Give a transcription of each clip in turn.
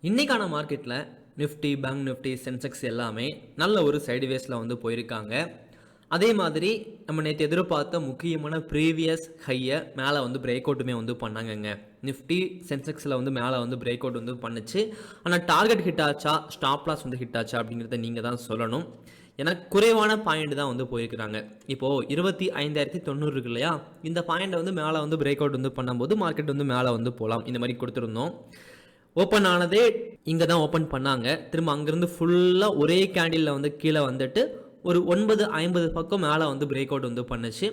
இன்றைக்கான மார்க்கெட்டில் Nifty, bank Nifty, Sensex எல்லாமே நல்ல ஒரு சைடுவேஸில் வந்து போயிருக்காங்க. அதே மாதிரி நம்ம நேற்று எதிர்பார்த்த முக்கியமான ப்ரீவியஸ் ஹையை மேலே வந்து பிரேக் அவுட்டுமே வந்து பண்ணாங்கங்க. நிஃப்டி சென்செக்ஸில் வந்து மேலே வந்து பிரேக் அவுட் வந்து பண்ணுச்சு. ஆனால் டார்கெட் ஹிட் ஆச்சா, ஸ்டாப் லாஸ் வந்து ஹிட் ஆச்சா அப்படிங்கிறத நீங்கள் தான் சொல்லணும். ஏன்னா குறைவான பாயிண்ட் தான் வந்து போயிருக்கிறாங்க. இப்போது 25,900 இருக்கு இல்லையா, இந்த பாயிண்டை வந்து மேலே வந்து பிரேக் அவுட் வந்து பண்ணும்போது மார்க்கெட் வந்து மேலே வந்து போகலாம். இந்த மாதிரி கொடுத்துருந்தோம். ஓப்பன் ஆனதே இங்கே தான் ஓப்பன் பண்ணாங்க. திரும்ப அங்கேருந்து ஃபுல்லாக ஒரே கேண்டிலில் வந்து கீழே வந்துட்டு ஒரு 9:50 பக்கம் மேலே வந்து பிரேக் அவுட் வந்து பண்ணுச்சு.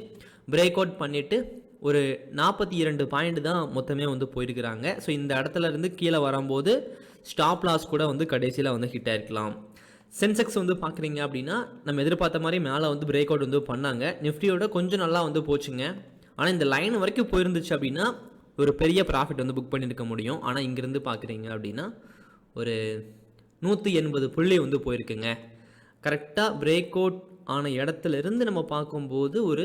பிரேக் அவுட் பண்ணிவிட்டு ஒரு 42 பாயிண்ட் தான் மொத்தமே வந்து போயிருக்கிறாங்க. ஸோ இந்த இடத்துல இருந்து கீழே வரும்போது ஸ்டாப் லாஸ் கூட வந்து கடைசியில் வந்து ஹிட் ஆகிருக்கலாம். சென்செக்ஸ் வந்து பார்க்குறீங்க அப்படின்னா நம்ம எதிர்பார்த்த மாதிரி மேலே வந்து பிரேக் அவுட் வந்து பண்ணாங்க. நிஃப்டியோட கொஞ்சம் நல்லா வந்து போச்சுங்க. ஆனால் இந்த லைன் வரைக்கும் போயிருந்துச்சு அப்படின்னா ஒரு பெரிய ப்ராஃபிட் வந்து புக் பண்ணியிருக்க முடியும். ஆனால் இங்கேருந்து பார்க்குறீங்க அப்படின்னா ஒரு 180 புள்ளி வந்து போயிருக்குங்க. கரெக்டாக பிரேக் அவுட் ஆன இடத்துல இருந்து நம்ம பார்க்கும்போது ஒரு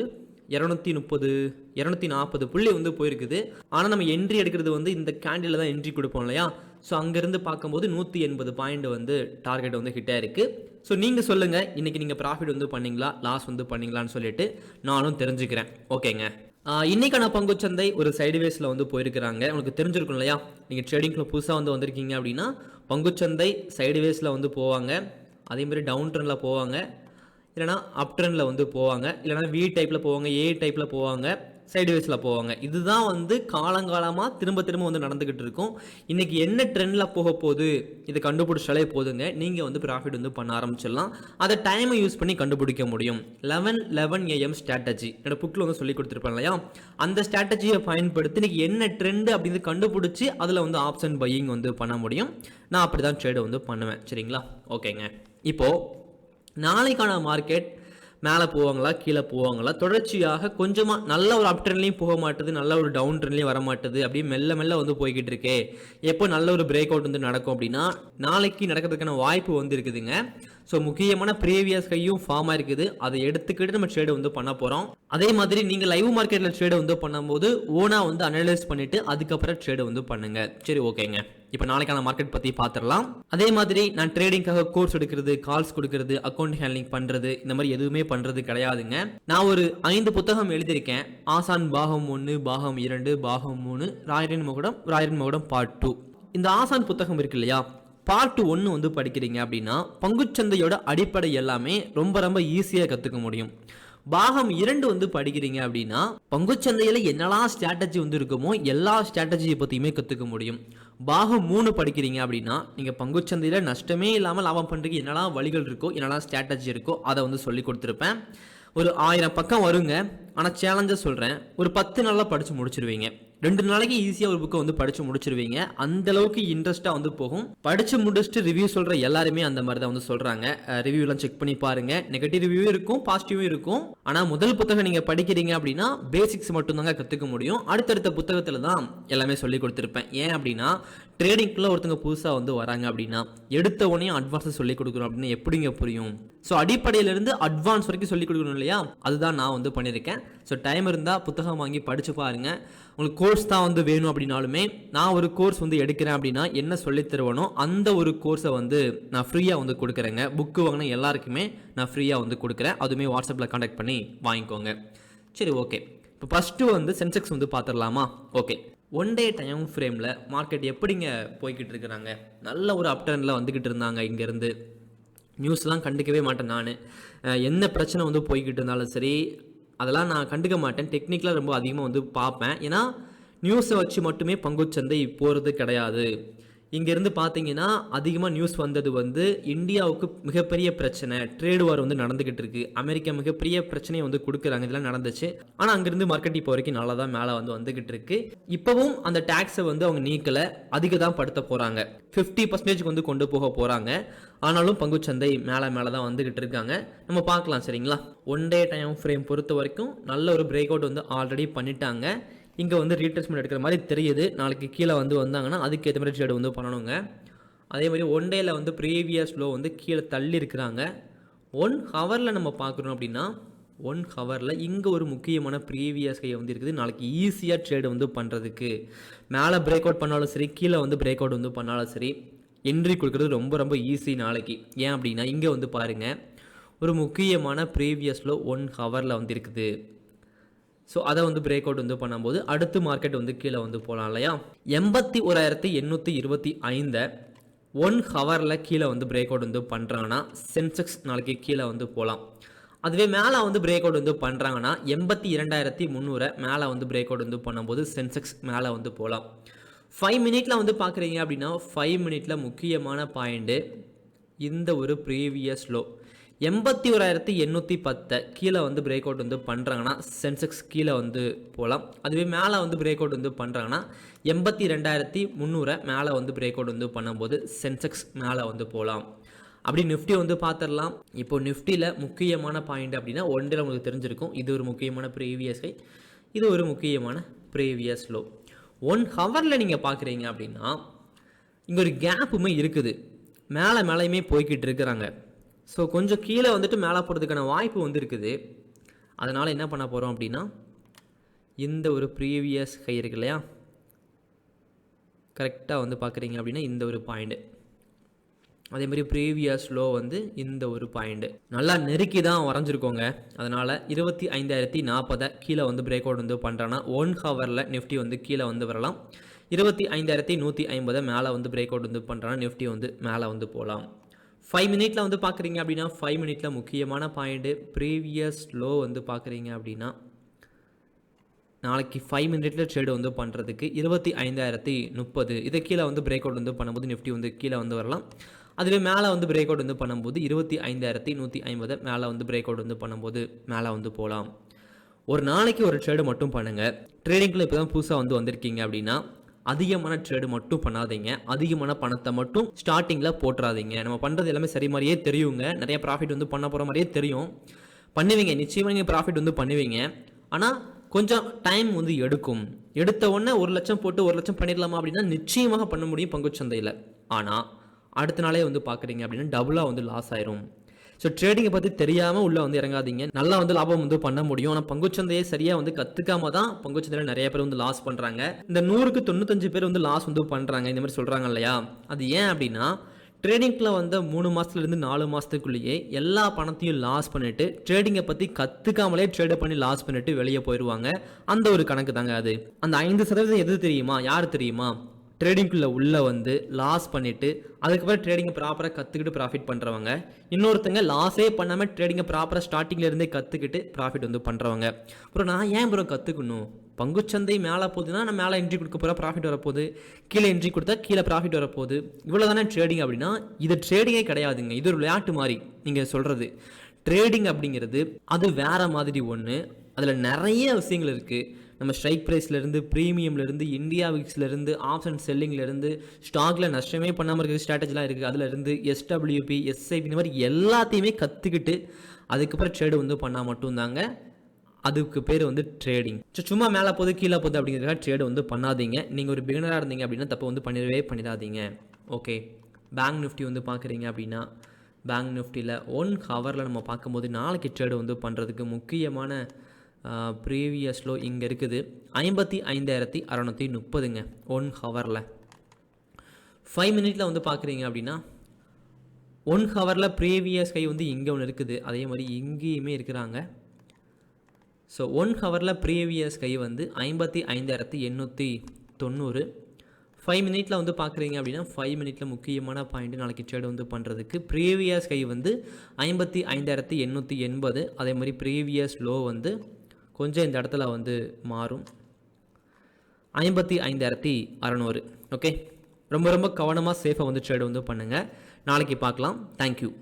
240 புள்ளி வந்து போயிருக்குது. ஆனால் நம்ம என்ட்ரி எடுக்கிறது வந்து இந்த கேண்டில் தான் என்ட்ரி கொடுப்போம் இல்லையா. ஸோ அங்கேருந்து பார்க்கும்போது 180 பாயிண்ட் வந்து டார்கெட் வந்து ஹிட் ஆயிருக்கு. ஸோ நீங்கள் சொல்லுங்கள், இன்றைக்கி நீங்கள் ப்ராஃபிட் வந்து பண்ணிங்களா, லாஸ் வந்து பண்ணிங்களான்னு சொல்லிட்டு நானும் தெரிஞ்சுக்கிறேன். ஓகேங்க. இன்றைக்கான பங்குச்சந்தை ஒரு சைடுவேஸில் வந்து போயிருக்கிறாங்க. உங்களுக்கு தெரிஞ்சிருக்கும் இல்லையா, நீங்கள் ட்ரேடிங்கில் புதுசாக வந்து வந்திருக்கீங்க அப்படின்னா பங்குச்சந்தை சைடுவேஸில் வந்து போவாங்க, அதேமாதிரி டவுன் ட்ரெண்டில் போவாங்க, இல்லைனா அப் ட்ரெண்டில் வந்து போவாங்க, இல்லைனா வி டைப்பில் போவாங்க, ஏ டைப்பில் போவாங்க, சைடுவேஸில் போவாங்க. இதுதான் வந்து காலங்காலமாக திரும்ப திரும்ப வந்து நடந்துக்கிட்டு இருக்கும். இன்றைக்கி என்ன ட்ரெண்டில் போக போகுது இதை கண்டுபிடிச்சாலே போதுங்க, நீங்கள் வந்து ப்ராஃபிட் வந்து பண்ண ஆரம்பிச்சிடலாம். அதை டைமை யூஸ் பண்ணி கண்டுபிடிக்க முடியும். 11 AM ஸ்ட்ராட்டஜி என்னோட புக்கில் வந்து சொல்லி கொடுத்துருப்பேன் இல்லையா, அந்த ஸ்ட்ராட்டஜியை பயன்படுத்தி இன்றைக்கி என்ன ட்ரெண்டு அப்படின்னு கண்டுபிடிச்சி அதில் வந்து ஆப்ஷன் பையிங் வந்து பண்ண முடியும். நான் அப்படி தான் ட்ரேடு வந்து பண்ணுவேன். சரிங்களா? ஓகேங்க. இப்போது நாளைக்கான மார்க்கெட் மேலே போவாங்களா, கீழே போவாங்களா, தொடர்ச்சியாக கொஞ்சமாக நல்ல ஒரு அப் ட்ரெண்ட்லையும் போக மாட்டுது, நல்ல ஒரு டவுன் ட்ரெண்ட்லையும் வர மாட்டுது, அப்படியே மெல்ல மெல்ல வந்து போய்கிட்டு இருக்கே. எப்போ நல்ல ஒரு பிரேக் அவுட் வந்து நடக்கும் அப்படின்னா நாளைக்கு நடக்கிறதுக்கான வாய்ப்பு வந்து இருக்குதுங்க. ஸோ முக்கியமான ப்ரீவியஸ் ஹையும் ஃபார்மாக இருக்குது. அதை எடுத்துக்கிட்டு நம்ம ட்ரேடு வந்து பண்ண போகிறோம். அதே மாதிரி நீங்கள் லைவ் மார்க்கெட்டில் ட்ரேடு வந்து பண்ணும்போது ஓனாக வந்து அனலைஸ் பண்ணிவிட்டு அதுக்கப்புறம் ட்ரேடு வந்து பண்ணுங்க. சரி, ஓகேங்க. இப்போ நாளைக்கான மார்க்கெட் பற்றி பார்த்துடலாம். அதே மாதிரி நான் ட்ரேடிங்காக கோர்ஸ் எடுக்கிறது, கால்ஸ் கொடுக்கறது, அக்கௌண்ட் ஹேண்ட்லிங் பண்ணுறது, இந்த மாதிரி எதுவுமே பண்ணுறது கிடையாதுங்க. நான் ஒரு 5 புத்தகம் எழுதியிருக்கேன். ஆசான் பாகம் 1, பாகம் 2, பாகம் 3, ராயரின் மகுடம் பார்ட் 2. இந்த ஆசான் புத்தகம் இருக்கு இல்லையா, பார்ட் 1 வந்து படிக்கிறீங்க அப்படின்னா பங்குச்சந்தையோட அடிப்படை எல்லாமே ரொம்ப ரொம்ப ஈஸியாக கற்றுக்க முடியும். பாகம் 2 வந்து படிக்கிறீங்க அப்படின்னா பங்குச்சந்தையில் என்னெல்லாம் ஸ்ட்ராட்டஜி வந்து இருக்குமோ எல்லா ஸ்ட்ராட்டஜியை பற்றியுமே கற்றுக்க முடியும். பாகம் 3 படிக்கிறீங்க அப்படின்னா நீங்கள் பங்குச்சந்தையில் நஷ்டமே இல்லாமல் லாபம் பண்ணுறதுக்கு என்னெல்லாம் வழிகள் இருக்கோ, என்னெல்லாம் ஸ்ட்ராட்டஜி இருக்கோ அதை வந்து சொல்லி கொடுத்துருப்பேன். ஒரு 1000 பக்கம் வருங்க. ஆனால் சேலஞ்சாக சொல்கிறேன், ஒரு 10 நாளில் படித்து முடிச்சிருவீங்க. 2 நாளைக்கு ஈஸியாக ஒரு புக்கை வந்து படித்து முடிச்சிருவீங்க. அந்தளவுக்கு இன்ட்ரெஸ்ட்டாக வந்து போகும். படித்து முடிச்சுட்டு ரிவ்யூ சொல்கிற எல்லாருமே அந்த மாதிரி தான் வந்து சொல்கிறாங்க. ரிவ்யூலாம் செக் பண்ணி பாருங்கள். நெகட்டிவ் ரிவ்யூவும் இருக்கும், பாசிட்டிவும் இருக்கும். ஆனால் முதல் புத்தகம் நீங்கள் படிக்கிறீங்க அப்படின்னா பேசிக்ஸ் மட்டும்தாங்க கற்றுக்க முடியும். அடுத்தடுத்த புத்தகத்தில் தான் எல்லாமே சொல்லி கொடுத்துருப்பேன். ஏன் அப்படின்னா ட்ரேடிங்குள்ளே ஒருத்தங்க புதுசாக வந்து வராங்க அப்படின்னா எடுத்த உடனே அட்வான்ஸை சொல்லி கொடுக்குறோம் அப்படின்னு எப்படிங்க புரியும்? ஸோ அடிப்படையிலேருந்து அட்வான்ஸ் வரைக்கும் சொல்லி கொடுக்கணும் இல்லையா, அதுதான் நான் வந்து பண்ணியிருக்கேன். ஸோ டைம் இருந்தால் புத்தகம் வாங்கி படித்து பாருங்கள். உங்களுக்கு கோர்ஸ் தான் வந்து வேணும் அப்படின்னாலுமே நான் ஒரு கோர்ஸ் வந்து எடுக்கிறேன் அப்படின்னா என்ன சொல்லித் தருவனோ அந்த ஒரு கோர்ஸை வந்து நான் ஃப்ரீயாக வந்து கொடுக்குறேங்க. புக்கு வாங்கினா எல்லாருக்குமே நான் ஃப்ரீயாக வந்து கொடுக்குறேன். அதுவுமே வாட்ஸ்அப்பில் கான்டாக்ட் பண்ணி வாங்கிக்கோங்க. சரி, ஓகே. இப்போ ஃபஸ்ட்டு வந்து சென்செக்ஸ் வந்து பார்த்துடலாமா? ஓகே. 1 டே டைம் ஃப்ரேமில் மார்க்கெட் எப்படிங்க போய்கிட்டு இருக்கிறாங்க? நல்ல ஒரு அப் ட்ரெண்டில் வந்துக்கிட்டு இருந்தாங்க. இங்கேருந்து நியூஸ்லாம் கண்டுக்கவே மாட்டேன் நான். என்ன பிரச்சனை வந்து போய்கிட்டு இருந்தாலும் சரி அதெல்லாம் நான் கண்டுக்க மாட்டேன். டெக்னிக்கலாக ரொம்ப அதிகமாக வந்து பார்ப்பேன். ஏன்னா நியூஸை வச்சு மட்டுமே பங்குச்சந்தை போகிறது கிடையாது. இங்கேருந்து பார்த்தீங்கன்னா அதிகமாக நியூஸ் வந்தது வந்து இந்தியாவுக்கு மிகப்பெரிய பிரச்சனை, ட்ரேட் வார் வந்து நடந்துக்கிட்டு இருக்குது, அமெரிக்கா மிகப்பெரிய பிரச்சனையை வந்து கொடுக்குறாங்க, இதெல்லாம் நடந்துச்சு. ஆனால் அங்கேருந்து மார்க்கெட் இப்போ வரைக்கும் நல்லா தான் மேலே வந்து வந்துக்கிட்டு இருக்கு. இப்போவும் அந்த டேக்ஸை வந்து அவங்க நீக்கலை, அதிக தான் படுத்த போகிறாங்க. 50% வந்து கொண்டு போக போகிறாங்க. ஆனாலும் பங்குச்சந்தை மேலே தான் வந்துக்கிட்டு இருக்காங்க. நம்ம பார்க்கலாம். சரிங்களா? 1 டே டைம் ஃப்ரேம் பொறுத்த வரைக்கும் நல்ல ஒரு பிரேக் அவுட் வந்து ஆல்ரெடி பண்ணிட்டாங்க. இங்கே வந்து ரீட்ரேஸ்மெண்ட் எடுக்கிற மாதிரி தெரியுது. நாளைக்கு கீழே வந்து வந்தாங்கன்னா அதுக்கேற்ற மாதிரி ட்ரேடு வந்து பண்ணணுங்க. அதே மாதிரி 1 டேயில் வந்து ப்ரீவியஸ் லோ வந்து கீழே தள்ளி இருக்கிறாங்க. 1 ஹவரில் நம்ம பார்க்குறோம் அப்படின்னா 1 ஹவரில் இங்கே ஒரு முக்கியமான ப்ரீவியஸ் ஹை வந்து இருக்குது. நாளைக்கு ஈஸியாக ட்ரேடு வந்து பண்ணுறதுக்கு மேலே பிரேக் அவுட் பண்ணாலும் சரி, கீழே வந்து பிரேக் அவுட் வந்து பண்ணாலும் சரி, என்ட்ரி கொடுக்குறது ரொம்ப ரொம்ப ஈஸி நாளைக்கு. ஏன் அப்படின்னா இங்கே வந்து பாருங்கள், ஒரு முக்கியமான ப்ரீவியஸில் 1 ஹவரில் வந்து இருக்குது. ஸோ அதை வந்து பிரேக் அவுட் வந்து பண்ணும்போது அடுத்து மார்க்கெட் வந்து கீழே வந்து போகலாம் இல்லையா. 81,825 1 ஹவரில் கீழே வந்து பிரேக் அவுட் வந்து பண்ணுறாங்கன்னா சென்செக்ஸ் நாளைக்கு கீழே வந்து போகலாம். அதுவே மேலே வந்து பிரேக் அவுட் வந்து பண்ணுறாங்கன்னா 82,300 மேலே வந்து பிரேக் அவுட் வந்து பண்ணும்போது சென்செக்ஸ் மேலே வந்து போகலாம். 5 மினிட்டில் வந்து பார்க்குறீங்க அப்படின்னா 5 மினிட்டில் முக்கியமான பாயிண்ட்டு இந்த ஒரு ப்ரீவியஸ் லோ 81,810 கீழே வந்து பிரேக் அவுட் வந்து பண்ணுறாங்கன்னா சென்செக்ஸ் கீழே வந்து போகலாம். அதுவே மேலே வந்து பிரேக் அவுட் வந்து பண்ணுறாங்கன்னா 82,300 மேலே வந்து பிரேக் அவுட் வந்து பண்ணும்போது சென்செக்ஸ் மேலே வந்து போகலாம். அப்படி நிஃப்டி வந்து பார்த்துடலாம். இப்போ நிஃப்டியில் முக்கியமான பாயிண்ட் அப்படின்னா ஒன்றில் உங்களுக்கு தெரிஞ்சிருக்கும், இது ஒரு முக்கியமான ப்ரீவியஸ் ஹை, இது ஒரு முக்கியமான ப்ரீவியஸ் லோ. 1 ஹவரில் நீங்கள் பார்க்குறீங்க அப்படின்னா இங்கே ஒரு கேப்புமே இருக்குது, மேலேயுமே போய்கிட்டு இருக்கிறாங்க. ஸோ கொஞ்சம் கீழே வந்துட்டு மேலே போகிறதுக்கான வாய்ப்பு வந்து இருக்குது. அதனால் என்ன பண்ண போகிறோம் அப்படின்னா இந்த ஒரு ப்ரீவியஸ் ஹை இருக்கு இல்லையா, கரெக்டாக வந்து பார்க்குறீங்க அப்படின்னா இந்த ஒரு பாயிண்ட்டு, அதே மாதிரி ப்ரீவியஸ் லோ வந்து இந்த ஒரு பாயிண்ட்டு நல்லா நெருக்கி தான் வரைஞ்சிருக்கோங்க. அதனால் 25,040 கீழே வந்து பிரேக் அவுட் வந்து பண்ணுறான்னா 1 ஹவரில் நிஃப்டி வந்து கீழே வந்து வரலாம். 25,150 மேலே வந்து பிரேக் அவுட் வந்து பண்ணுறான்னா நிஃப்டி வந்து மேலே வந்து போகலாம். 5 மினிட்டில் வந்து பார்க்குறீங்க அப்படின்னா 5 மினிட்டில் முக்கியமான பாயிண்ட்டு ப்ரீவியஸ் லோ வந்து பார்க்குறீங்க அப்படின்னா நாளைக்கு 5 மினிட்ல ட்ரேடு வந்து பண்ணுறதுக்கு 25,030 இதை கீழே வந்து பிரேக் அவுட் வந்து பண்ணும்போது நிஃப்டி வந்து கீழே வந்து வரலாம். அதுவே மேலே வந்து பிரேக் அவுட் வந்து பண்ணும்போது 25,150 மேலே வந்து பிரேக் அவுட் வந்து பண்ணும்போது மேலே வந்து போகலாம். ஒரு நாளைக்கு ஒரு ட்ரேடு மட்டும் பண்ணுங்கள். ட்ரேடிங்கில் இப்போ தான் புதுசாக வந்து வந்திருக்கீங்க அப்படின்னா அதிகமான ட்ரேடு மட்டும் பண்ணாதீங்க, அதிகமான பணத்தை மட்டும் ஸ்டார்டிங்கில் போட்டுறாதீங்க. நம்ம பண்ணுறது எல்லாமே சரி மாதிரியே தெரியுங்க, நிறைய ப்ராஃபிட் வந்து பண்ண போகிற மாதிரியே தெரியும், பண்ணுவீங்க, நிச்சயமாக நீங்கள் ப்ராஃபிட் வந்து பண்ணுவீங்க. ஆனால் கொஞ்சம் டைம் வந்து எடுக்கும். எடுத்த உடனே 1 லட்சம் போட்டு 1 லட்சம் பண்ணிடலாமா அப்படின்னா நிச்சயமாக பண்ண முடியும் பங்குச்சந்தையில். ஆனால் அடுத்த நாளே வந்து பார்க்குறீங்க அப்படின்னா டபுளாக வந்து லாஸ் ஆயிரும். ஸோ ட்ரேடிங்கை பற்றி தெரியாமல் உள்ளே வந்து இறங்காதீங்க. நல்லா வந்து லாபம் வந்து பண்ண முடியும். ஆனால் பங்குச்சந்தையை சரியாக வந்து கற்றுக்காம தான் பங்குச்சந்தையில் நிறைய பேர் வந்து லாஸ் பண்ணுறாங்க. இந்த 100க்கு 95 பேர் வந்து லாஸ் வந்து பண்ணுறாங்க, இந்த மாதிரி சொல்கிறாங்க இல்லையா. அது ஏன் அப்படின்னா ட்ரேடிங்கில் வந்து 3 மாதத்துலேருந்து 4 மாதத்துக்குள்ளேயே எல்லா பணத்தையும் லாஸ் பண்ணிவிட்டு ட்ரேடிங்கை பற்றி கற்றுக்காமலே ட்ரேடை பண்ணி லாஸ் பண்ணிவிட்டு வெளியே போயிடுவாங்க. அந்த ஒரு கணக்கு தாங்க அது. அந்த 5% எது தெரியுமா, யார் தெரியுமா, ட்ரேடிங்குள்ளே உள்ளே வந்து லாஸ் பண்ணிவிட்டு அதுக்கப்புறம் ட்ரேடிங்கை ப்ராப்பராக கற்றுக்கிட்டு ப்ராஃபிட் பண்ணுறவங்க. இன்னொருத்தங்க லாஸே பண்ணாமல் ட்ரேடிங்கை ப்ராப்பராக ஸ்டார்டிங்லேருந்தே கற்றுக்கிட்டு ப்ராஃபிட் வந்து பண்ணுறவங்க. அப்புறம் நான் ஏன் ப்ரோ கற்றுக்கணும், பங்குச்சந்தை மேலே போகுதுன்னா நான் மேலே என்ட்ரி கொடுக்க போகிற ப்ராஃபிட் வரப்போகுது, கீழே என்ட்ரி கொடுத்தா கீழே ப்ராஃபிட் வரப்போகுது, இவ்வளோ தானே ட்ரேடிங் அப்படின்னா இது ட்ரேடிங்கே கிடையாதுங்க. இது ஒரு விளையாட்டு மாதிரி நீங்கள் சொல்கிறது. ட்ரேடிங் அப்படிங்கிறது அது வேறு மாதிரி ஒன்று. அதில் நிறைய விஷயங்கள் இருக்குது. நம்ம ஸ்ட்ரைக் ப்ரைஸ்லேருந்து, ப்ரீமியம்லேருந்து, இந்தியா விக்ஸ்லேருந்து, ஆப்ஷன் செல்லிங்லேருந்து, ஸ்டாக்கில் நஷ்டமே பண்ணாமல் இருக்கிற ஸ்ட்ராட்டஜிலாம் இருக்குது, அதிலேருந்து SWP, SIP இந்த மாதிரி எல்லாத்தையுமே கற்றுக்கிட்டு அதுக்கப்புறம் ட்ரேடு வந்து பண்ணால் மட்டும்தாங்க அதுக்கு பேர் வந்து ட்ரேடிங். சும்மா மேலே போகுது கீழே போகுது அப்படிங்கிறதுக்காக ட்ரேடு வந்து பண்ணாதீங்க. நீங்கள் ஒரு பிகினராக இருந்தீங்க அப்படின்னா தப்பு வந்து பண்ணிடாதீங்க. ஓகே, பேங்க் நிஃப்டி வந்து பார்க்குறீங்க அப்படின்னா பேங்க் நிஃப்டியில் 1 ஹவரில் நம்ம பார்க்கும்போது நாளைக்கு ட்ரேடு வந்து பண்ணுறதுக்கு முக்கியமான ப்ரீவியஸ் லோ இங்கே இருக்குது 55,630ங்க 1 ஹவரில். 5 மினிட்டில் வந்து பார்க்குறீங்க அப்படின்னா 1 ஹவரில் ப்ரீவியஸ் ஹை வந்து இங்கே ஒன்று இருக்குது, அதே மாதிரி இங்கேயுமே இருக்கிறாங்க. ஸோ 1 ஹவரில் ப்ரீவியஸ் ஹை வந்து 55,890. 5 மினிட்டில் வந்து பார்க்குறீங்க அப்படின்னா 5 மினிட்டில் முக்கியமான பாயிண்ட்டு நாளைக்கு ட்ரேடு வந்து பண்ணுறதுக்கு ப்ரீவியஸ் ஹை வந்து 55,880. அதே மாதிரி ப்ரீவியஸ் லோ வந்து கொஞ்சம் இந்த இடத்துல வந்து மாறும் 55,600. ஓகே, ரொம்ப ரொம்ப கவனமாக சேஃபாக வந்து ட்ரேடு வந்து பண்ணுங்கள். நாளைக்கு பார்க்கலாம். தேங்க்யூ.